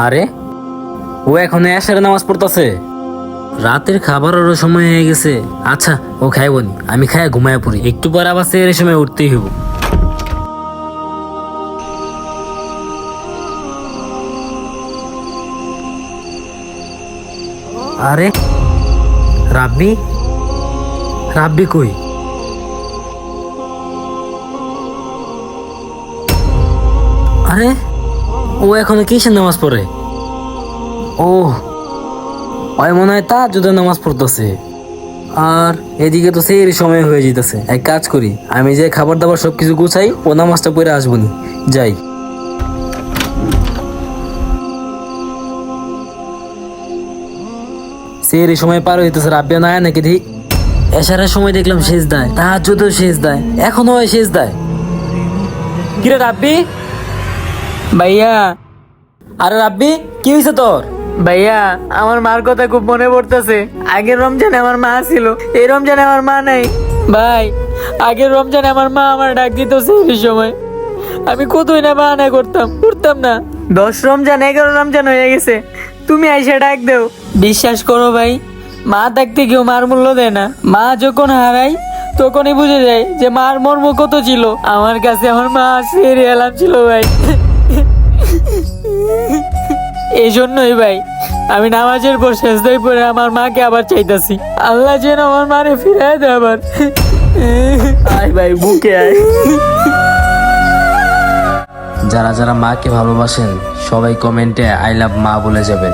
আরে ও এখন এশারে নামাজ পড়তেছে। রাতের খাবারেরও সময় হয়ে গেছে। আচ্ছা ও খাইব নি, আমি খাই ঘুমায় পড়ি, একটু পর আবার এর সময় উঠতেই হইব। আরে রাব্বি, রাব্বি কই? আরে ও এখনো কিসের নামাজ পড়ে? ও ওই মনে হয় তাহাজ্জুদের নামাজ পড়তেছে। আর এদিকে তো সেই সময় হয়ে যেতেছে। এক কাজ করি, আমি যে খাবার দাবার সবকিছু গুছাই, ও নামাজটা পড়ে আসবো নি, যাই। সেই সময় পার হইতেছে, রাব্বিয়া না নাকি ঠিক এশারের সময় দেখলাম শেষ দেয়, তাহাজ্জুদেও শেষ দেয়, এখনো হয় শেষ দেয়। কিরে রাব্বি? ভাইয়া আরে রাব্বি কি হয়েছে তোর? ভাইয়া আমার মার কথা খুব মনে পড়তেছে। আগের রমজানে আমার মা ছিল, এই রমজানে আমার মা নাই। ভাই আগের রমজানে আমার মা আমার ডাক দিত সেই সময়, আমি কতই না বাহানা করতাম না। 10 রমজান 11 রমজান হয়ে গেছে, তুমি আইসা ডাক দেও। বিশ্বাস করো ভাই, মা থাকতে কেউ মার মূল্য দেয় না। মা যখন হারাই তখনই বুঝে যায় যে মার মর্ম কত ছিল। আমার কাছে আমার মা সেরে এলাম ছিল ভাই। এই জন্যই ভাই আমি নামাজের পর সেজদায় পড়ে আমার মাকে আবার চাইতাছি, আল্লাহ যেন আমার মারে ফিরায় দেয় আবার। আয় ভাই বুকে আয়। যারা যারা মাকে ভালোবাসেন সবাই কমেন্টে আই লাভ মা বলে যাবেন।